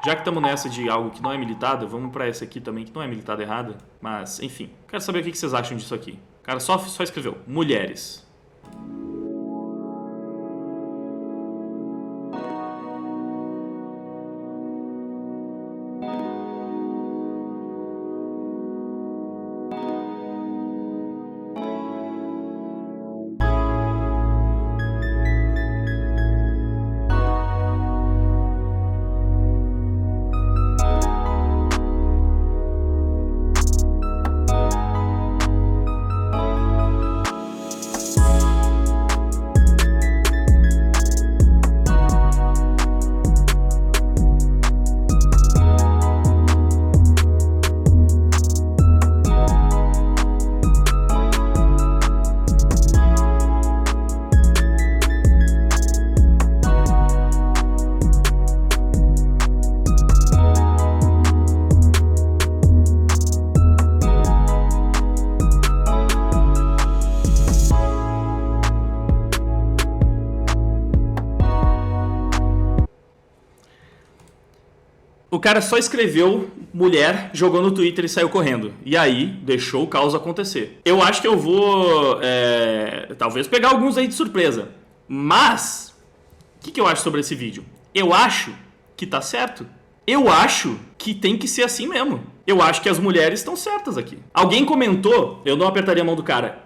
Já que estamos nessa de algo que não é militado, vamos pra essa aqui também, que não é militada errada. Mas, enfim, quero saber o que vocês acham disso aqui. O cara só escreveu, mulheres. O cara só escreveu mulher, jogou no Twitter e saiu correndo. E aí, deixou o caos acontecer. Eu acho que eu vou, talvez pegar alguns aí de surpresa. Mas, o que eu acho sobre esse vídeo? Eu acho que tá certo. Eu acho que tem que ser assim mesmo. Eu acho que as mulheres estão certas aqui. Alguém comentou, eu não apertaria a mão do cara.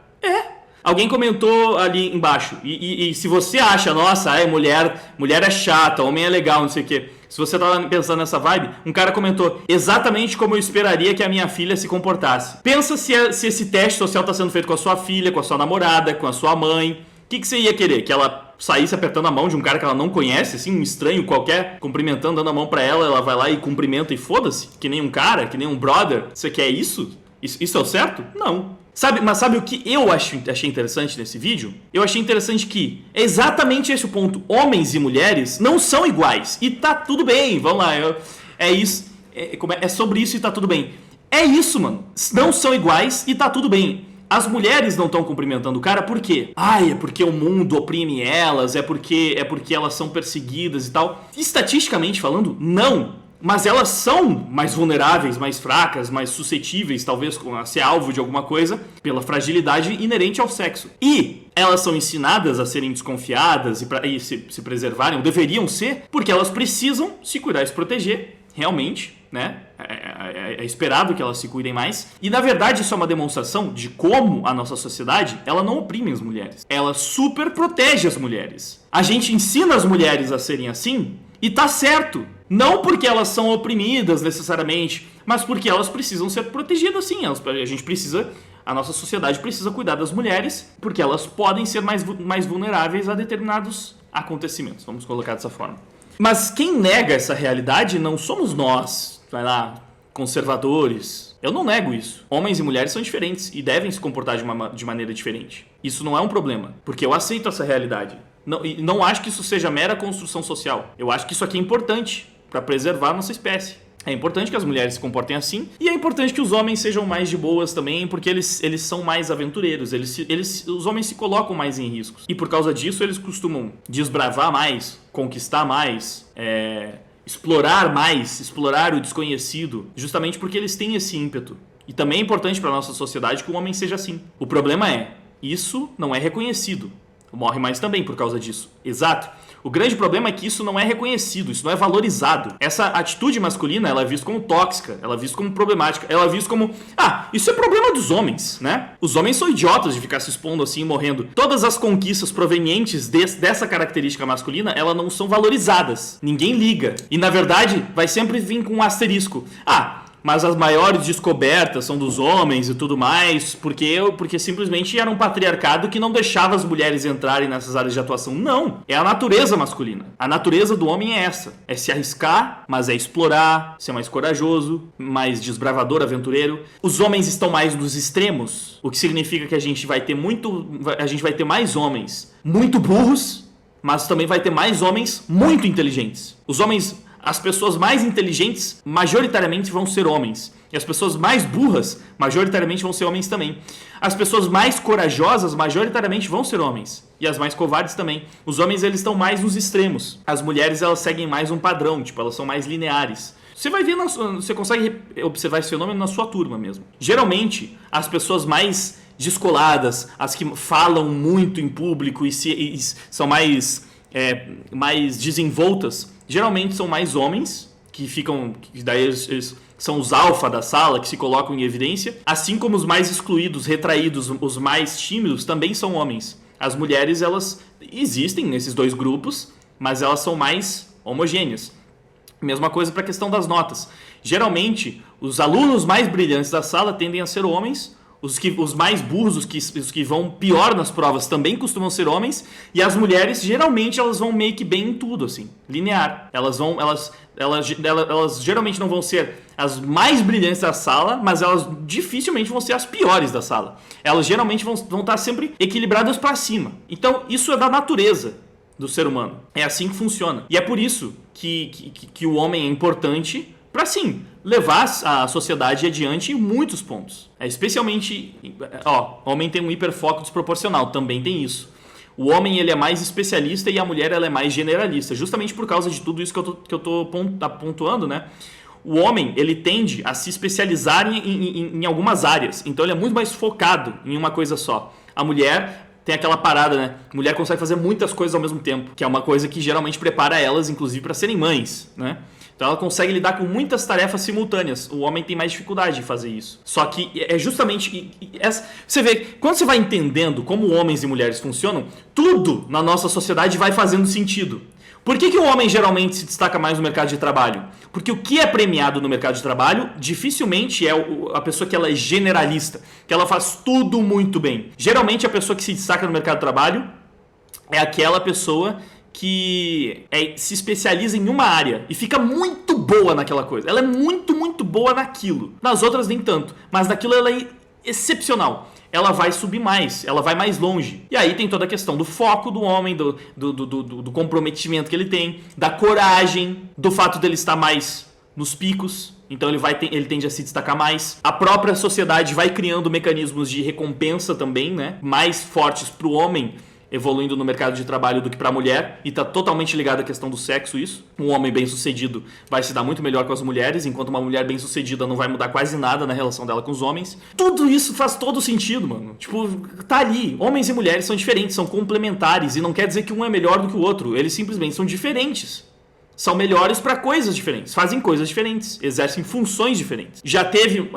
Alguém comentou ali embaixo. E se você acha, nossa, mulher é chata, homem é legal, não sei o quê. Se você tava pensando nessa vibe, um cara comentou exatamente como eu esperaria que a minha filha se comportasse. Pensa se esse teste social tá sendo feito com a sua filha, com a sua namorada, com a sua mãe. O que você ia querer? Que ela saísse apertando a mão de um cara que ela não conhece, assim, um estranho qualquer, cumprimentando, dando a mão pra ela, ela vai lá e cumprimenta e foda-se? Que nem um cara, que nem um brother. Você quer isso? Isso é o certo? Não. Mas sabe o que eu achei interessante nesse vídeo? Eu achei interessante que é exatamente esse o ponto. Homens e mulheres não são iguais. E tá tudo bem, vamos lá. É isso. É sobre isso e tá tudo bem. É isso, mano. Não são iguais e tá tudo bem. As mulheres não estão cumprimentando o cara por quê? É porque o mundo oprime elas, é porque elas são perseguidas e tal. Estatisticamente falando, não. Mas elas são mais vulneráveis, mais fracas, mais suscetíveis, talvez, a ser alvo de alguma coisa, pela fragilidade inerente ao sexo. E elas são ensinadas a serem desconfiadas e se preservarem, ou deveriam ser, porque elas precisam se cuidar e se proteger, realmente, né? É esperado que elas se cuidem mais. E, na verdade, isso é uma demonstração de como a nossa sociedade, ela não oprime as mulheres. Ela super protege as mulheres. A gente ensina as mulheres a serem assim e tá certo. Não porque elas são oprimidas necessariamente, mas porque elas precisam ser protegidas sim. A nossa sociedade precisa cuidar das mulheres, porque elas podem ser mais vulneráveis a determinados acontecimentos. Vamos colocar dessa forma. Mas quem nega essa realidade não somos nós, conservadores. Eu não nego isso. Homens e mulheres são diferentes e devem se comportar de maneira diferente. Isso não é um problema, porque eu aceito essa realidade. Não acho que isso seja mera construção social. Eu acho que isso aqui é importante para preservar a nossa espécie. É importante que as mulheres se comportem assim. E é importante que os homens sejam mais de boas também, porque eles são mais aventureiros. Os homens se colocam mais em riscos. E por causa disso, eles costumam desbravar mais, conquistar mais, explorar o desconhecido, justamente porque eles têm esse ímpeto. E também é importante para a nossa sociedade que o homem seja assim. O problema é, isso não é reconhecido. Morre mais também por causa disso. Exato. O grande problema é que isso não é reconhecido, isso não é valorizado. Essa atitude masculina, ela é vista como tóxica, ela é vista como problemática, ela é vista como, isso é problema dos homens, né? Os homens são idiotas de ficar se expondo assim e morrendo. Todas as conquistas provenientes dessa característica masculina, elas não são valorizadas. Ninguém liga. E na verdade, vai sempre vir com um asterisco. Mas as maiores descobertas são dos homens e tudo mais, porque simplesmente era um patriarcado que não deixava as mulheres entrarem nessas áreas de atuação. Não, é a natureza masculina. A natureza do homem é essa. É se arriscar, mas é explorar, ser mais corajoso, mais desbravador, aventureiro. Os homens estão mais nos extremos, o que significa que a gente vai ter mais homens muito burros, mas também vai ter mais homens muito inteligentes. As pessoas mais inteligentes, majoritariamente, vão ser homens. E as pessoas mais burras, majoritariamente, vão ser homens também. As pessoas mais corajosas, majoritariamente, vão ser homens. E as mais covardes também. Os homens, eles estão mais nos extremos. As mulheres, elas seguem mais um padrão, tipo, elas são mais lineares. Você vai ver, você consegue observar esse fenômeno na sua turma mesmo. Geralmente, as pessoas mais descoladas, as que falam muito em público e são mais desenvoltas, geralmente são mais homens, que daí eles são os alfa da sala, que se colocam em evidência, assim como os mais excluídos, retraídos, os mais tímidos, também são homens. As mulheres, elas existem nesses dois grupos, mas elas são mais homogêneas. Mesma coisa para a questão das notas. Geralmente, os alunos mais brilhantes da sala tendem a ser homens, os mais burros, os que vão pior nas provas também costumam ser homens, e as mulheres, geralmente, elas vão meio que bem em tudo, assim, linear. Elas geralmente não vão ser as mais brilhantes da sala, mas elas dificilmente vão ser as piores da sala. Elas geralmente vão estar sempre equilibradas para cima. Então, isso é da natureza do ser humano. É assim que funciona. E é por isso que o homem é importante para, sim, levar a sociedade adiante em muitos pontos. Especialmente, o homem tem um hiperfoco desproporcional, também tem isso. O homem, ele é mais especialista e a mulher, ela é mais generalista, justamente por causa de tudo isso que eu tô pontuando, né? O homem, ele tende a se especializar em algumas áreas, então ele é muito mais focado em uma coisa só. A mulher tem aquela parada, né? A mulher consegue fazer muitas coisas ao mesmo tempo, que é uma coisa que geralmente prepara elas, inclusive, para serem mães, né? Então ela consegue lidar com muitas tarefas simultâneas. O homem tem mais dificuldade de fazer isso. Só que é justamente... Você vê, quando você vai entendendo como homens e mulheres funcionam, tudo na nossa sociedade vai fazendo sentido. Por que o homem geralmente se destaca mais no mercado de trabalho? Porque o que é premiado no mercado de trabalho dificilmente é a pessoa que ela é generalista, que ela faz tudo muito bem. Geralmente a pessoa que se destaca no mercado de trabalho é aquela pessoa que se especializa em uma área e fica muito boa naquela coisa. Ela é muito, muito boa naquilo. Nas outras nem tanto, mas naquilo ela é excepcional. Ela vai subir mais, ela vai mais longe. E aí tem toda a questão do foco do homem, do comprometimento que ele tem, da coragem, do fato dele estar mais nos picos. Então ele tende a se destacar mais. A própria sociedade vai criando mecanismos de recompensa também, né? Mais fortes para o homem evoluindo no mercado de trabalho do que para a mulher, e está totalmente ligado à questão do sexo isso. Um homem bem-sucedido vai se dar muito melhor com as mulheres, enquanto uma mulher bem-sucedida não vai mudar quase nada na relação dela com os homens. Tudo isso faz todo sentido, mano. Tipo, tá ali. Homens e mulheres são diferentes, são complementares, e não quer dizer que um é melhor do que o outro. Eles simplesmente são diferentes. São melhores para coisas diferentes, fazem coisas diferentes, exercem funções diferentes. Já teve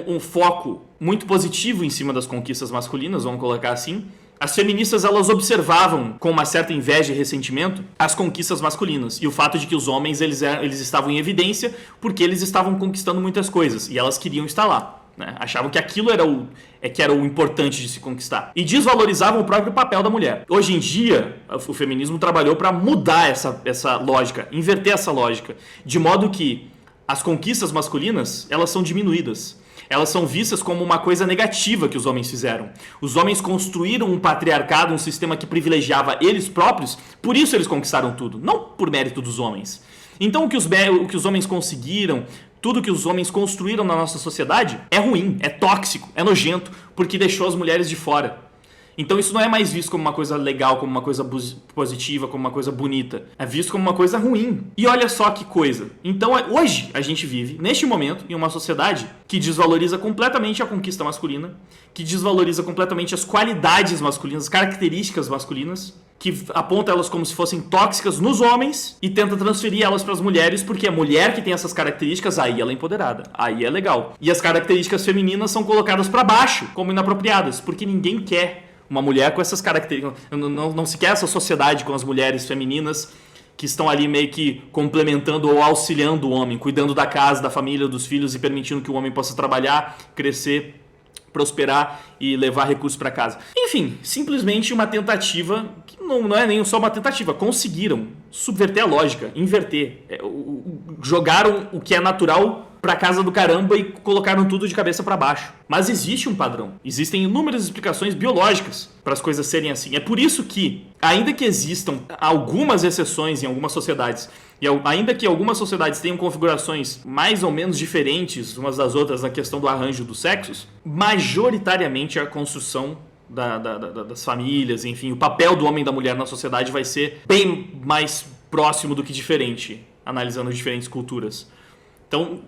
um foco muito positivo em cima das conquistas masculinas, vamos colocar assim. As feministas, elas observavam com uma certa inveja e ressentimento as conquistas masculinas e o fato de que os homens eles estavam em evidência porque eles estavam conquistando muitas coisas e elas queriam estar lá, né? Achavam que aquilo era o importante de se conquistar e desvalorizavam o próprio papel da mulher. Hoje em dia, o feminismo trabalhou para mudar essa lógica, inverter essa lógica, de modo que as conquistas masculinas, elas são diminuídas. Elas são vistas como uma coisa negativa que os homens fizeram. Os homens construíram um patriarcado, um sistema que privilegiava eles próprios, por isso eles conquistaram tudo, não por mérito dos homens. Então o que os homens conseguiram, tudo que os homens construíram na nossa sociedade é ruim, é tóxico, é nojento, porque deixou as mulheres de fora. Então isso não é mais visto como uma coisa legal, como uma coisa positiva, como uma coisa bonita. É visto como uma coisa ruim. E olha só que coisa. Então hoje a gente vive, neste momento, em uma sociedade que desvaloriza completamente a conquista masculina, que desvaloriza completamente as qualidades masculinas, as características masculinas, que aponta elas como se fossem tóxicas nos homens e tenta transferir elas para as mulheres, porque a mulher que tem essas características, aí ela é empoderada, aí é legal. E as características femininas são colocadas para baixo, como inapropriadas, porque ninguém quer uma mulher com essas características. Não se quer essa sociedade com as mulheres femininas que estão ali meio que complementando ou auxiliando o homem, cuidando da casa, da família, dos filhos e permitindo que o homem possa trabalhar, crescer, prosperar e levar recursos para casa. Enfim, simplesmente uma tentativa que não é nem só uma tentativa. Conseguiram subverter a lógica, inverter. Jogaram o que é natural pra casa do caramba e colocaram tudo de cabeça pra baixo. Mas existe um padrão. Existem inúmeras explicações biológicas para as coisas serem assim. É por isso que, ainda que existam algumas exceções em algumas sociedades, e ainda que algumas sociedades tenham configurações mais ou menos diferentes umas das outras na questão do arranjo dos sexos, majoritariamente a construção das famílias, enfim, o papel do homem e da mulher na sociedade vai ser bem mais próximo do que diferente, analisando diferentes culturas. Então,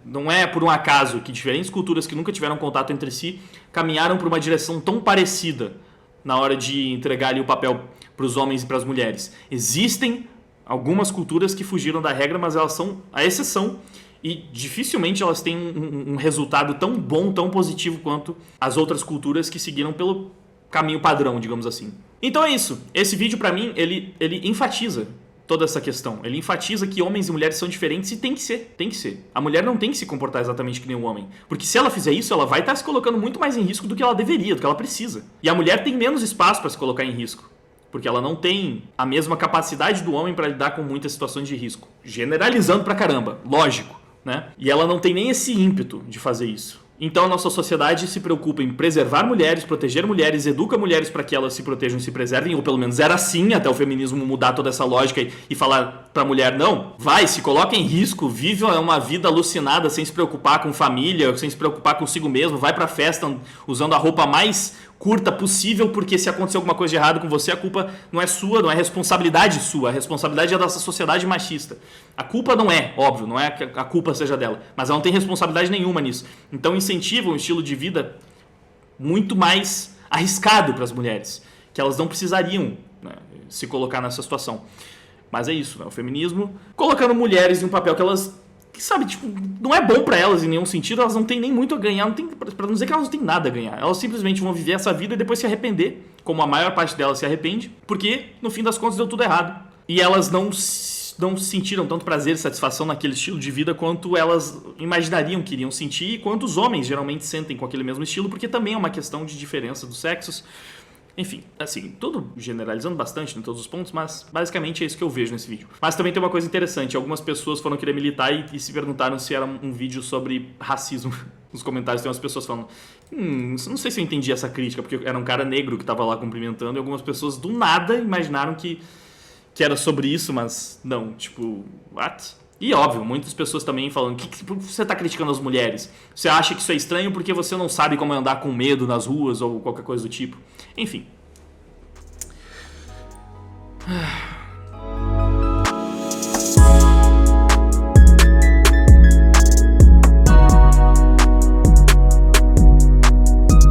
não é por um acaso que diferentes culturas que nunca tiveram contato entre si caminharam por uma direção tão parecida na hora de entregar ali o papel para os homens e para as mulheres. Existem algumas culturas que fugiram da regra, mas elas são a exceção e dificilmente elas têm um resultado tão bom, tão positivo quanto as outras culturas que seguiram pelo caminho padrão, digamos assim. Então é isso. Esse vídeo, para mim, ele enfatiza toda essa questão. Ele enfatiza que homens e mulheres são diferentes e tem que ser. Tem que ser. A mulher não tem que se comportar exatamente que nem o homem. Porque se ela fizer isso, ela vai estar se colocando muito mais em risco do que ela deveria, do que ela precisa. E a mulher tem menos espaço para se colocar em risco. Porque ela não tem a mesma capacidade do homem para lidar com muitas situações de risco. Generalizando pra caramba, lógico, né? E ela não tem nem esse ímpeto de fazer isso. Então a nossa sociedade se preocupa em preservar mulheres, proteger mulheres, educa mulheres para que elas se protejam e se preservem, ou pelo menos era assim até o feminismo mudar toda essa lógica e falar para a mulher, não, vai, se coloca em risco, vive uma vida alucinada sem se preocupar com família, sem se preocupar consigo mesmo, vai para a festa usando a roupa mais curta possível, porque se acontecer alguma coisa de errado com você, a culpa não é sua, não é responsabilidade sua, a responsabilidade é dessa sociedade machista. A culpa não é, óbvio, não é que a culpa seja dela, mas ela não tem responsabilidade nenhuma nisso. Então incentiva um estilo de vida muito mais arriscado para as mulheres, que elas não precisariam, né, se colocar nessa situação. Mas é isso, né, o feminismo colocando mulheres em um papel que elas, sabe, tipo, não é bom pra elas em nenhum sentido, elas não têm nem muito a ganhar, não tem, pra não dizer que elas não têm nada a ganhar, elas simplesmente vão viver essa vida e depois se arrepender, como a maior parte delas se arrepende, porque no fim das contas deu tudo errado. E elas não sentiram tanto prazer e satisfação naquele estilo de vida quanto elas imaginariam que iriam sentir e quanto os homens geralmente sentem com aquele mesmo estilo, porque também é uma questão de diferença dos sexos. Enfim, assim, tudo generalizando bastante em todos os pontos, mas basicamente é isso que eu vejo nesse vídeo. Mas também tem uma coisa interessante, algumas pessoas foram querer militar e se perguntaram se era um vídeo sobre racismo. Nos comentários tem umas pessoas falando, não sei se eu entendi essa crítica, porque era um cara negro que tava lá cumprimentando e algumas pessoas do nada imaginaram que era sobre isso, mas não, tipo, what? E óbvio, muitas pessoas também falando, por que você está criticando as mulheres? Você acha que isso é estranho porque você não sabe como andar com medo nas ruas ou qualquer coisa do tipo? Enfim.